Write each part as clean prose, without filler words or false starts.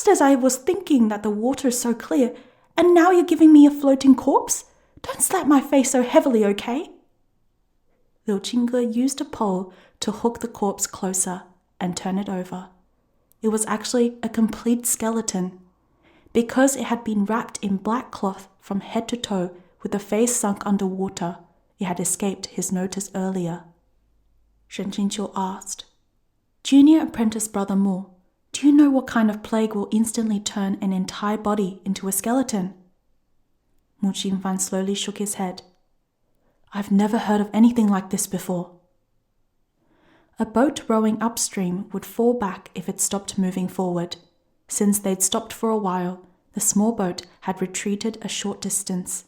Just as I was thinking that the water is so clear, and now you're giving me a floating corpse? Don't slap my face so heavily, okay? Liu Qingge used a pole to hook the corpse closer and turn it over. It was actually a complete skeleton. Because it had been wrapped in black cloth from head to toe with the face sunk under water, it had escaped his notice earlier. Shen Qingqiu asked, Junior Apprentice Brother Mu, do you know what kind of plague will instantly turn an entire body into a skeleton? Mu Qingfan slowly shook his head. I've never heard of anything like this before. A boat rowing upstream would fall back if it stopped moving forward. Since they'd stopped for a while, the small boat had retreated a short distance.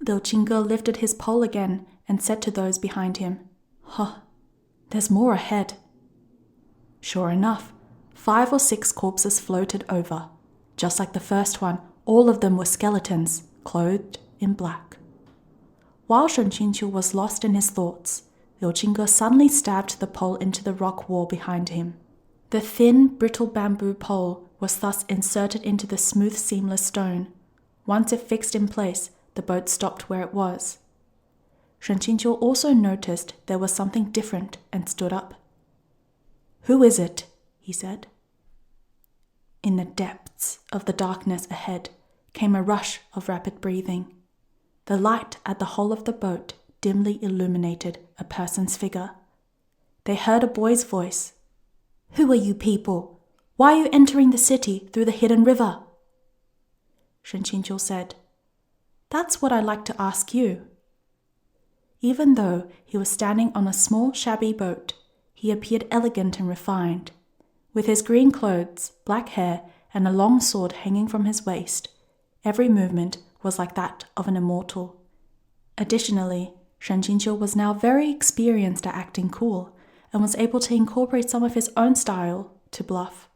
Liu Qingge lifted his pole again and said to those behind him, there's more ahead. Sure enough, 5 or 6 corpses floated over. Just like the first one, all of them were skeletons, clothed in black. While Shen Qingqiu was lost in his thoughts, Liu Qingge suddenly stabbed the pole into the rock wall behind him. The thin, brittle bamboo pole was thus inserted into the smooth, seamless stone. Once it fixed in place, the boat stopped where it was. Shen Qingqiu also noticed there was something different and stood up. Who is it? He said. In the depths of the darkness ahead came a rush of rapid breathing. The light at the hull of the boat dimly illuminated a person's figure. They heard a boy's voice. Who are you people? Why are you entering the city through the hidden river? Shen Qingqiu said, That's what I'd like to ask you. Even though he was standing on a small, shabby boat, he appeared elegant and refined. With his green clothes, black hair, and a long sword hanging from his waist, every movement was like that of an immortal. Additionally, Shen Qingqiu was now very experienced at acting cool and was able to incorporate some of his own style to bluff.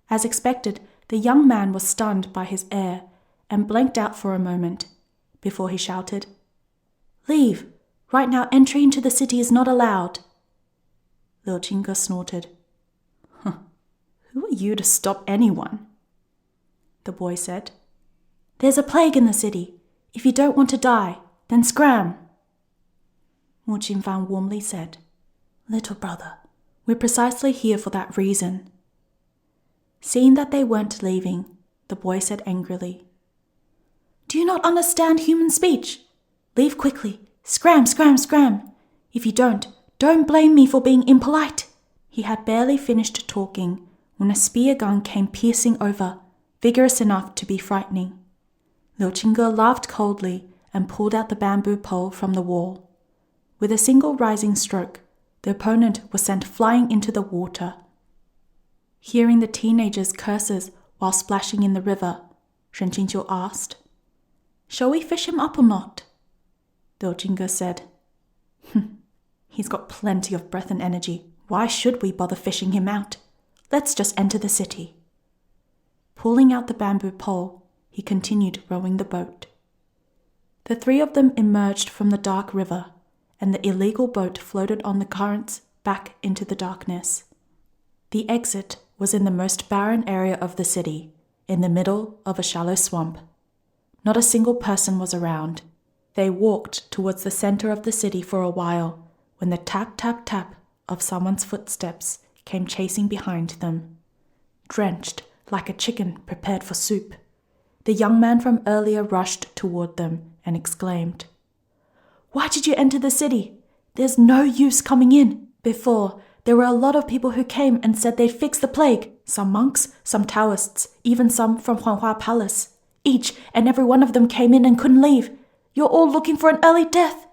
As expected, the young man was stunned by his air and blanked out for a moment before he shouted, Leave! Right now entry into the city is not allowed. Liu Qingge snorted. Who are you to stop anyone? The boy said, There's a plague in the city. If you don't want to die, then scram. Mu Qingfan warmly said, Little brother, we're precisely here for that reason. Seeing that they weren't leaving, the boy said angrily, Do you not understand human speech? Leave quickly. Scram, scram, scram. If you don't blame me for being impolite. He had barely finished talking when a spear gun came piercing over, vigorous enough to be frightening. Liu Qingge laughed coldly and pulled out the bamboo pole from the wall. With a single rising stroke, the opponent was sent flying into the water. Hearing the teenager's curses while splashing in the river, Shen Qingqiu asked, Shall we fish him up or not? Liu Qingge said, He's got plenty of breath and energy. Why should we bother fishing him out? Let's just enter the city. Pulling out the bamboo pole, he continued rowing the boat. The 3 of them emerged from the dark river, and the illegal boat floated on the currents back into the darkness. The exit was in the most barren area of the city, in the middle of a shallow swamp. Not a single person was around. They walked towards the center of the city for a while, when the tap, tap, tap of someone's footsteps came chasing behind them. Drenched like a chicken prepared for soup, the young man from earlier rushed toward them and exclaimed, Why did you enter the city? There's no use coming in. Before, there were a lot of people who came and said they'd fix the plague. Some monks, some Taoists, even some from Huanhua Palace. Each and every one of them came in and couldn't leave. You're all looking for an early death.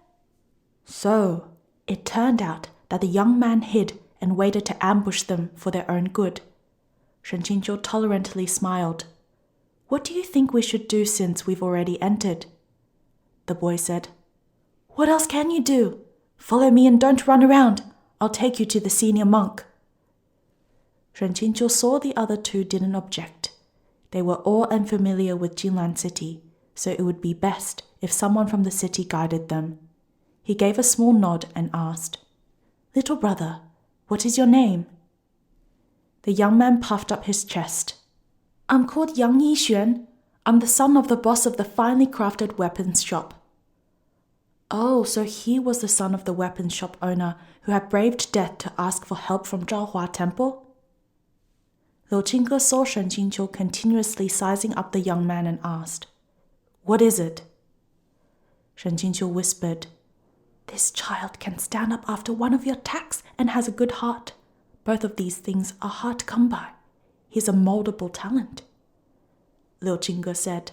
So, it turned out that the young man hid and waited to ambush them for their own good. Shen Qingqiu tolerantly smiled. What do you think we should do since we've already entered? The boy said, What else can you do? Follow me and don't run around. I'll take you to the senior monk. Shen Qingqiu saw the other 2 didn't object. They were all unfamiliar with Jinlan City, so it would be best if someone from the city guided them. He gave a small nod and asked, Little brother, what is your name? The young man puffed up his chest. I'm called Yang Yixuan. I'm the son of the boss of the finely crafted weapons shop. Oh, so he was the son of the weapons shop owner who had braved death to ask for help from Donghua Temple? Liu Qingge saw Shen Qingqiu continuously sizing up the young man and asked, "What is it?" Shen Qingqiu whispered, "This child can stand up after one of your attacks and has a good heart. Both of these things are hard to come by. He's a moldable talent." Liu Qingge said,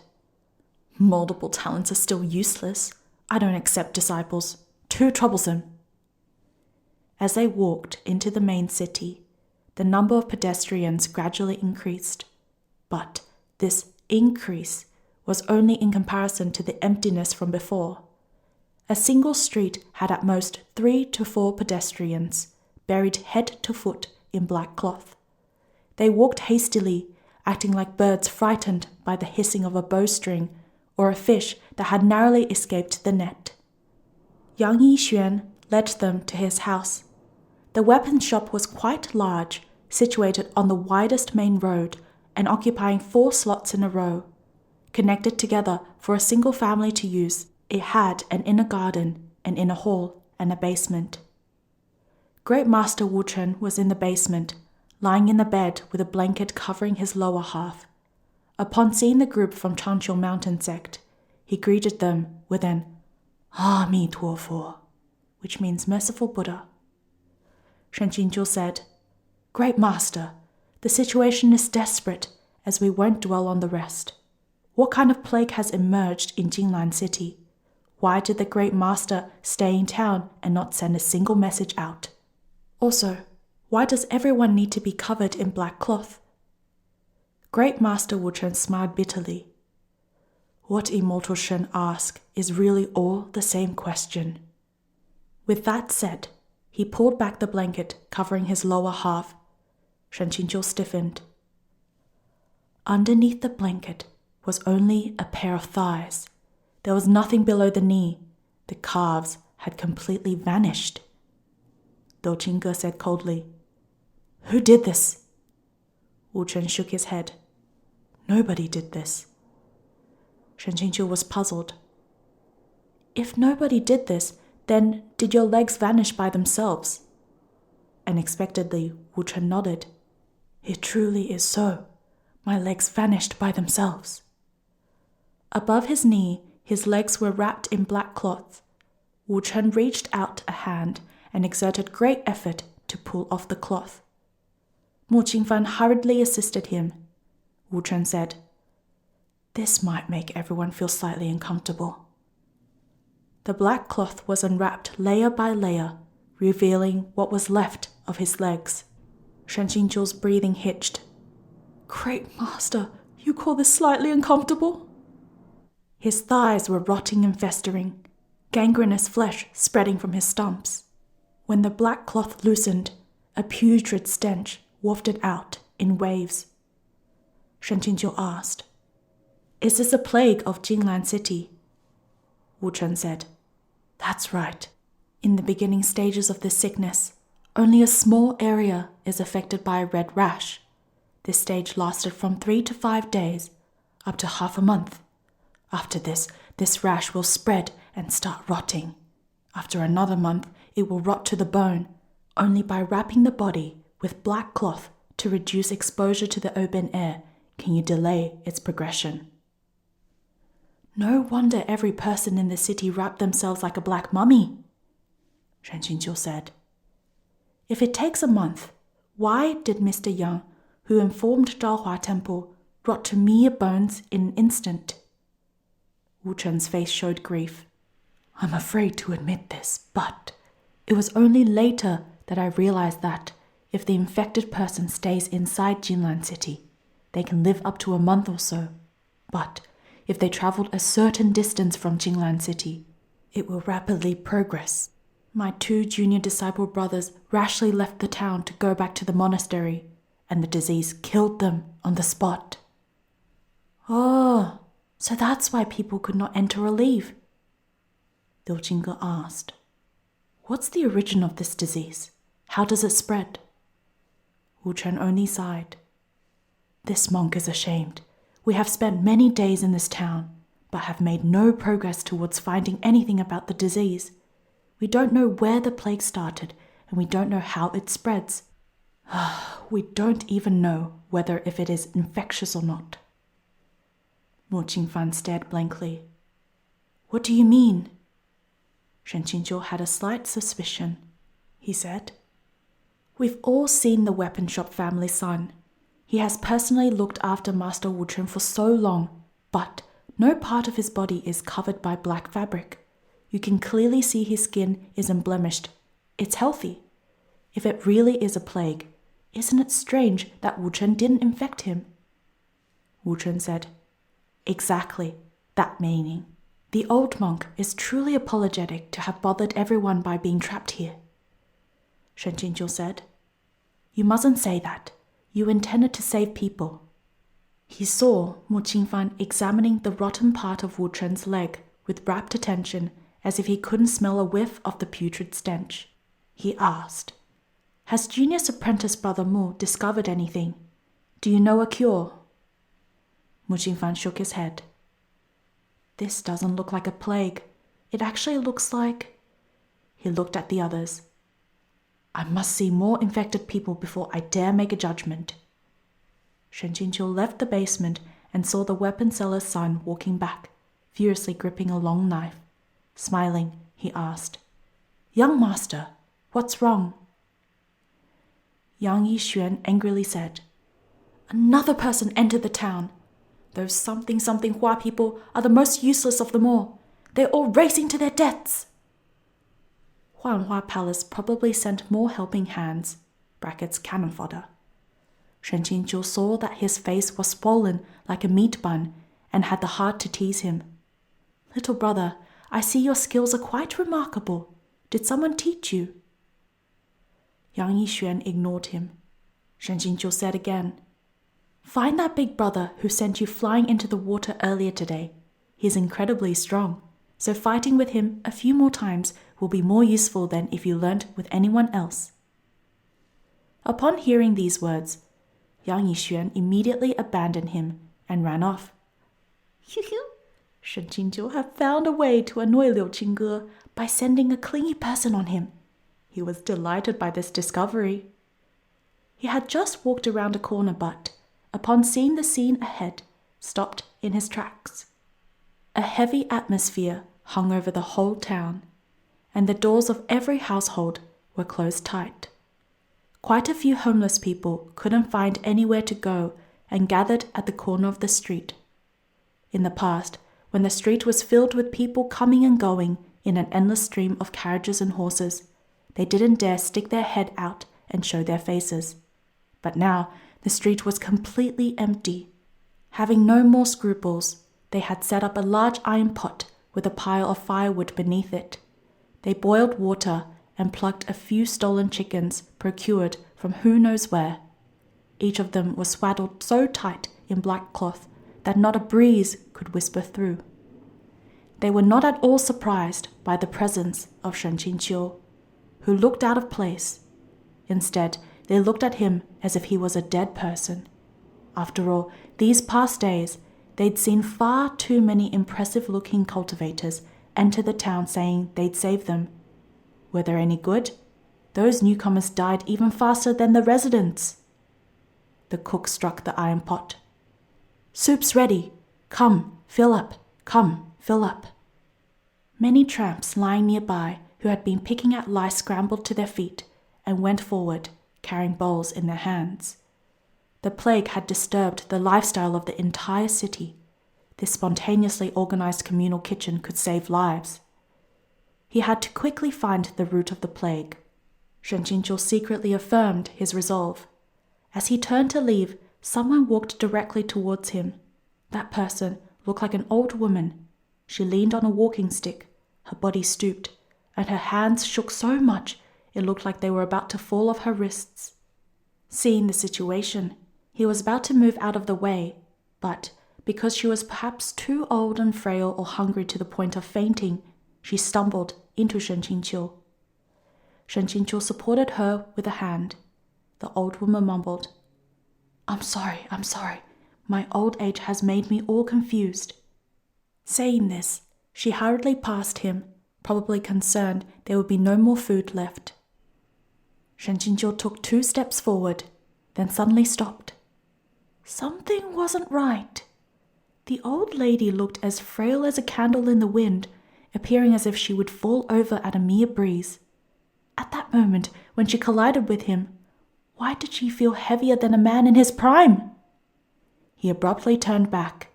"Moldable talents are still useless. I don't accept disciples. Too troublesome." As they walked into the main city, the number of pedestrians gradually increased, but this increase was only in comparison to the emptiness from before. A single street had at most 3 to 4 pedestrians, buried head to foot in black cloth. They walked hastily, acting like birds frightened by the hissing of a bowstring or a fish that had narrowly escaped the net. Yang Yixuan led them to his house. The weapons shop was quite large, situated on the widest main road and occupying 4 slots in a row. Connected together for a single family to use, it had an inner garden, an inner hall, and a basement. Great Master Wu Chen was in the basement, lying in the bed with a blanket covering his lower half. Upon seeing the group from Changqiu Mountain sect, he greeted them with an "Ah Mi Tuo Fu," which means merciful Buddha. Shen Qingqiu said, "Great Master, the situation is desperate, as we won't dwell on the rest. What kind of plague has emerged in Jinglan City? Why did the Great Master stay in town and not send a single message out? Also, why does everyone need to be covered in black cloth?" Great Master Wu Chen smiled bitterly. What Immortal Shen asked is really all the same question. With that said, he pulled back the blanket covering his lower half. Shen Qingqiu stiffened. Underneath the blanket was only a pair of thighs. There was nothing below the knee. The calves had completely vanished. Liu Qingge said coldly, "Who did this?" Wu Chen shook his head. "Nobody did this." Shen Qingqiu was puzzled. "If nobody did this, then did your legs vanish by themselves?" Unexpectedly, Wu Chen nodded. "It truly is so. My legs vanished by themselves." Above his knee, his legs were wrapped in black cloth. Wu Chen reached out a hand and exerted great effort to pull off the cloth. Mu Qingfan hurriedly assisted him. Wu Chen said, "This might make everyone feel slightly uncomfortable." The black cloth was unwrapped layer by layer, revealing what was left of his legs. Shen Qingqiu's breathing hitched. "Great Master, you call this slightly uncomfortable?" His thighs were rotting and festering, gangrenous flesh spreading from his stumps. When the black cloth loosened, a putrid stench wafted out in waves. Shen Qingqiu asked, "Is this a plague of Jinglan City?" Wu Chen said, "That's right. In the beginning stages of this sickness, only a small area is affected by a red rash. This stage lasted from 3 to 5 days, up to half a month. After this rash will spread and start rotting. After another month, it will rot to the bone. Only by wrapping the body with black cloth to reduce exposure to the open air can you delay its progression." "No wonder every person in the city wrapped themselves like a black mummy," Shen Qingqiu said. "If it takes a month, why did Mr. Yang, who informed Donghua Temple, rot to mere bones in an instant?" Wu Chen's face showed grief. "I'm afraid to admit this, but it was only later that I realized that if the infected person stays inside Jinglan City, they can live up to a month or so. But if they traveled a certain distance from Jinglan City, it will rapidly progress. My 2 junior disciple brothers rashly left the town to go back to the monastery, and the disease killed them on the spot." "Oh, so that's why people could not enter or leave?" Liu Qingge asked. "What's the origin of this disease? How does it spread?" Wu Chen only sighed. This monk is ashamed. We have spent many days in this town, but have made no progress towards finding anything about the disease. We don't know where the plague started, and we don't know how it spreads. We don't even know whether if it is infectious or not. Mo Qingfan stared blankly. What do you mean? Shen Qingqiu had a slight suspicion. He said, We've all seen the weapon shop family's son. He has personally looked after Master Wu Chun for so long, but no part of his body is covered by black fabric. You can clearly see his skin is unblemished. It's healthy. If it really is a plague, isn't it strange that Wu Chun didn't infect him? Wu Chun said, Exactly, that meaning. The old monk is truly apologetic to have bothered everyone by being trapped here. Shen Qingqiu said, You mustn't say that. You intended to save people. He saw Mo Qingfan examining the rotten part of Wu Chun's leg with rapt attention, as if he couldn't smell a whiff of the putrid stench. He asked, Has Junior's apprentice brother Mo discovered anything? Do you know a cure? Mo Qingfan shook his head. This doesn't look like a plague. It actually looks like... He looked at the others. I must see more infected people before I dare make a judgment. Shen Qingqiu left the basement and saw the weapon seller's son walking back, furiously gripping a long knife. Smiling, he asked, Young master, what's wrong? Yang Yixuan angrily said, Another person entered the town. Those something Hua people are the most useless of them all. They're all racing to their deaths. Huanhua Palace probably sent more helping hands, brackets cannon fodder. Shen Qingqiu saw that his face was swollen like a meat bun and had the heart to tease him. Little brother, I see your skills are quite remarkable. Did someone teach you? Yang Yixuan ignored him. Shen Qingqiu said again, Find that big brother who sent you flying into the water earlier today. He's incredibly strong, so fighting with him a few more times will be more useful than if you learnt with anyone else. Upon hearing these words, Yang Yixuan immediately abandoned him and ran off. Shen Qingqiu had found a way to annoy Liu Qingge by sending a clingy person on him. He was delighted by this discovery. He had just walked around a corner but, upon seeing the scene ahead, stopped in his tracks. A heavy atmosphere hung over the whole town, and the doors of every household were closed tight. Quite a few homeless people couldn't find anywhere to go and gathered at the corner of the street. In the past, when the street was filled with people coming and going in an endless stream of carriages and horses, they didn't dare stick their head out and show their faces. But now, the street was completely empty. Having no more scruples, they had set up a large iron pot with a pile of firewood beneath it. They boiled water and plucked a few stolen chickens procured from who knows where. Each of them was swaddled so tight in black cloth that not a breeze could whisper through. They were not at all surprised by the presence of Shen Qingqiu, who looked out of place. Instead, they looked at him as if he was a dead person. After all, these past days, they'd seen far too many impressive-looking cultivators enter the town saying they'd save them. Were they any good? Those newcomers died even faster than the residents. The cook struck the iron pot. Soup's ready. Come, fill up. Come, fill up. Many tramps lying nearby who had been picking at lice scrambled to their feet and went forward, carrying bowls in their hands. The plague had disturbed the lifestyle of the entire city. This spontaneously organized communal kitchen could save lives. He had to quickly find the root of the plague. Shen Qingqiu secretly affirmed his resolve. As he turned to leave, someone walked directly towards him. That person looked like an old woman. She leaned on a walking stick, her body stooped, and her hands shook so much it looked like they were about to fall off her wrists. Seeing the situation, he was about to move out of the way, but because she was perhaps too old and frail or hungry to the point of fainting, she stumbled into Shen Qingqiu. Shen Qingqiu supported her with a hand. The old woman mumbled, I'm sorry. My old age has made me all confused." Saying this, she hurriedly passed him, probably concerned there would be no more food left. Shen Qingjiu took 2 steps forward, then suddenly stopped. Something wasn't right. The old lady looked as frail as a candle in the wind, appearing as if she would fall over at a mere breeze. At that moment, when she collided with him, why did she feel heavier than a man in his prime? He abruptly turned back.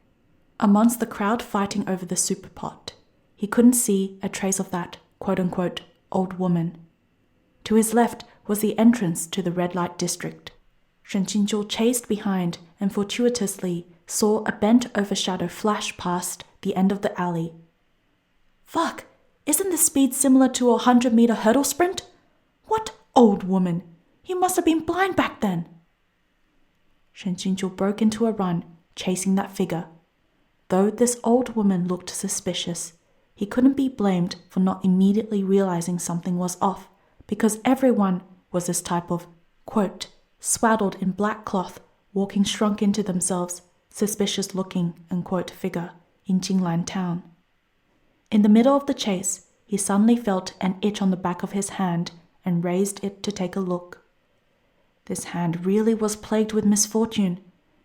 Amongst the crowd fighting over the super pot, he couldn't see a trace of that quote-unquote old woman. To his left was the entrance to the red light district. Shen Qingjiu chased behind and fortuitously saw a bent-over shadow flash past the end of the alley. Fuck! Isn't the speed similar to a 100-meter hurdle sprint? What old woman? He must have been blind back then. Shen Qingjiu broke into a run, chasing that figure. Though this old woman looked suspicious, he couldn't be blamed for not immediately realizing something was off, because everyone was this type of, quote, swaddled in black cloth, walking shrunk into themselves, suspicious-looking, unquote, figure in Jinglan town. In the middle of the chase, he suddenly felt an itch on the back of his hand and raised it to take a look. This hand really was plagued with misfortune,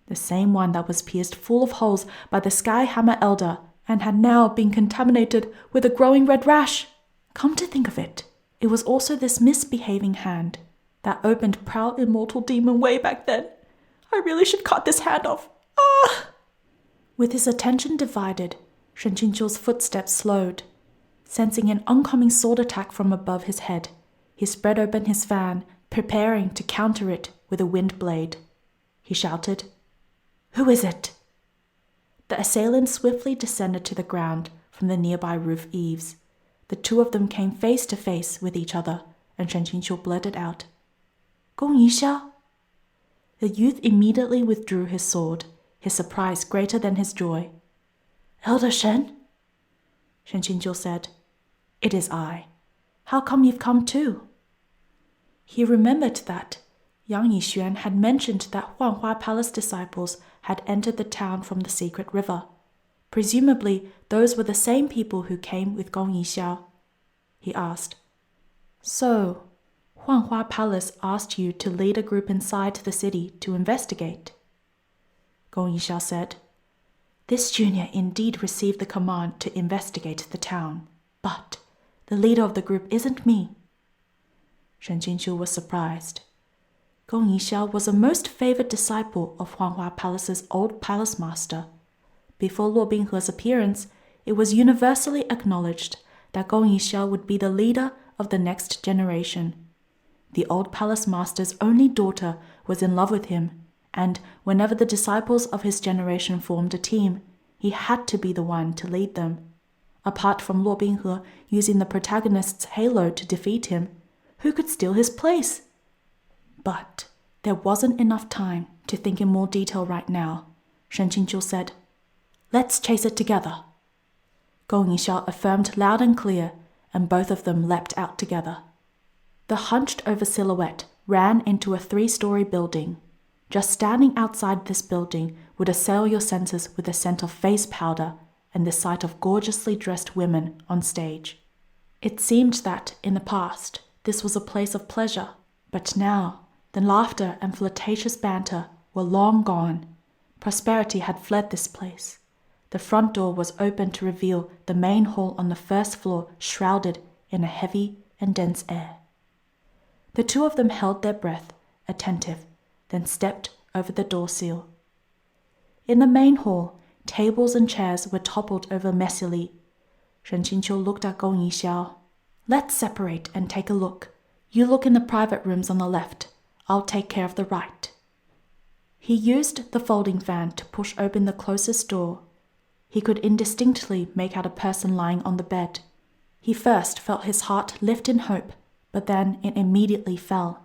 the same one that was pierced full of holes by the Sky Hammer Elder and had now been contaminated with a growing red rash. Come to think of it, it was also this misbehaving hand that opened proud immortal demon way back then. I really should cut this hand off. Ah! With his attention divided, Shen Qingjiu's footsteps slowed. Sensing an oncoming sword attack from above his head, he spread open his fan, preparing to counter it with a wind blade. He shouted, "Who is it?" The assailant swiftly descended to the ground from the nearby roof eaves. The 2 of them came face to face with each other, and Shen Qingjiu blurted out, "Gong Yixiao?" The youth immediately withdrew his sword, his surprise greater than his joy. "Elder Shen?" Shen Qingjiu said, "It is I. How come you've come too?" He remembered that Yang Yixuan had mentioned that Huanghua Palace disciples had entered the town from the secret river. Presumably, those were the same people who came with Gong Yixiao. He asked, "So, Huanghua Palace asked you to lead a group inside the city to investigate?" Gong Yixiao said, "This junior indeed received the command to investigate the town, but the leader of the group isn't me." Shen Qingjiu was surprised. Gong Yixiao was a most favored disciple of Huanghua Palace's old palace master. Before Luo Binghe's appearance, it was universally acknowledged that Gong Yixiao would be the leader of the next generation. The old palace master's only daughter was in love with him, and whenever the disciples of his generation formed a team, he had to be the one to lead them. Apart from Luo Binghe using the protagonist's halo to defeat him, who could steal his place? But there wasn't enough time to think in more detail right now. Shen Qingjiu said, "Let's chase it together." Gong Yixiao affirmed loud and clear, and both of them leapt out together. The hunched-over silhouette ran into a 3-story building. Just standing outside this building would assail your senses with the scent of face powder and the sight of gorgeously dressed women on stage. It seemed that, in the past, this was a place of pleasure, but now the laughter and flirtatious banter were long gone. Prosperity had fled this place. The front door was open to reveal the main hall on the first floor shrouded in a heavy and dense air. The 2 of them held their breath, attentive, then stepped over the door sill. In the main hall, tables and chairs were toppled over messily. Shen Qingjiu looked at Gong Yixiao. "Let's separate and take a look. You look in the private rooms on the left. I'll take care of the right." He used the folding fan to push open the closest door. He could indistinctly make out a person lying on the bed. He first felt his heart lift in hope, but then it immediately fell.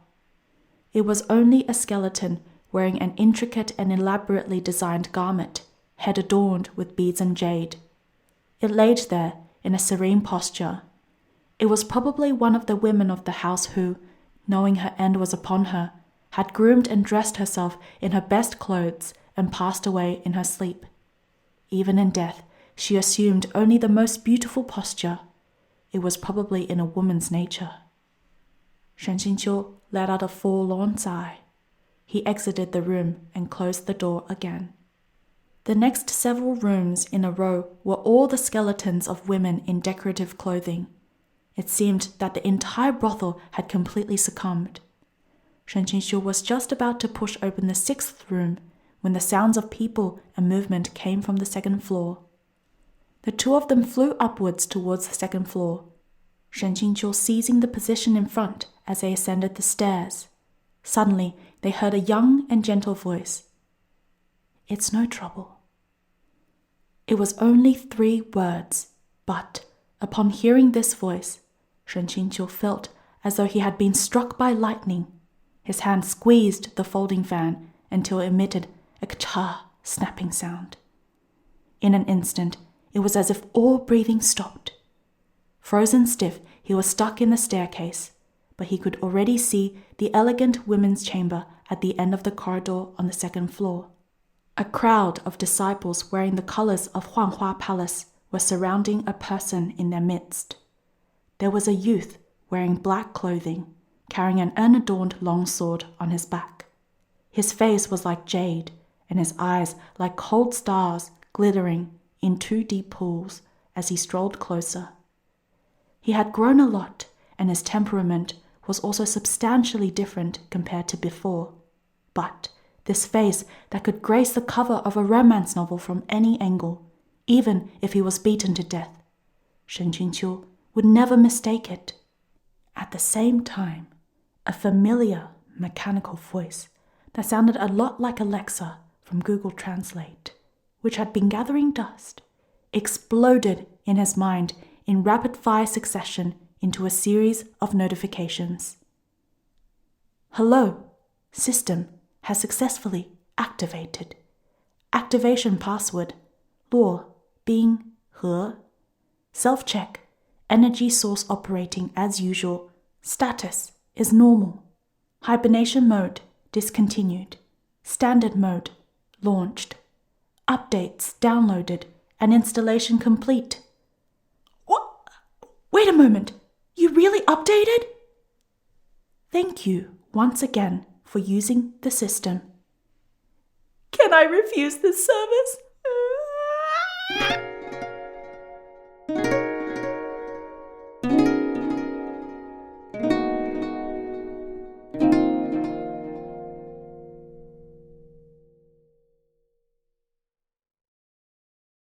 It was only a skeleton wearing an intricate and elaborately designed garment, head adorned with beads and jade. It laid there in a serene posture. It was probably one of the women of the house who, knowing her end was upon her, had groomed and dressed herself in her best clothes and passed away in her sleep. Even in death, she assumed only the most beautiful posture. It was probably in a woman's nature. Shen Qingqiu let out a forlorn sigh. He exited the room and closed the door again. The next several rooms in a row were all the skeletons of women in decorative clothing. It seemed that the entire brothel had completely succumbed. Shen Qingqiu was just about to push open the sixth room when the sounds of people and movement came from the second floor. The two of them flew upwards towards the second floor, Shen Qingqiu seizing the position in front as they ascended the stairs. Suddenly, they heard a young and gentle voice. "It's no trouble." It was only 3 words, but upon hearing this voice, Shen Qingqiu felt as though he had been struck by lightning. His hand squeezed the folding fan until it emitted a ka-cha snapping sound. In an instant, it was as if all breathing stopped. Frozen stiff, he was stuck in the staircase, but he could already see the elegant women's chamber at the end of the corridor on the second floor. A crowd of disciples wearing the colors of Huanghua Palace were surrounding a person in their midst. There was a youth wearing black clothing, carrying an unadorned long sword on his back. His face was like jade, and his eyes like cold stars glittering in 2 deep pools as he strolled closer. He had grown a lot, and his temperament was also substantially different compared to before. But this face that could grace the cover of a romance novel from any angle, even if he was beaten to death, Shen Qingqiu would never mistake it. At the same time, a familiar mechanical voice that sounded a lot like Alexa from Google Translate, which had been gathering dust, exploded in his mind in rapid-fire succession into a series of notifications. "Hello, system has successfully activated. Activation password, Luo, Bing, He. Self-check, energy source operating as usual. Status is normal. Hibernation mode discontinued. Standard mode launched. Updates downloaded and installation complete." What? Wait a moment. You really updated? Thank you once again for using the system. Can I refuse this service?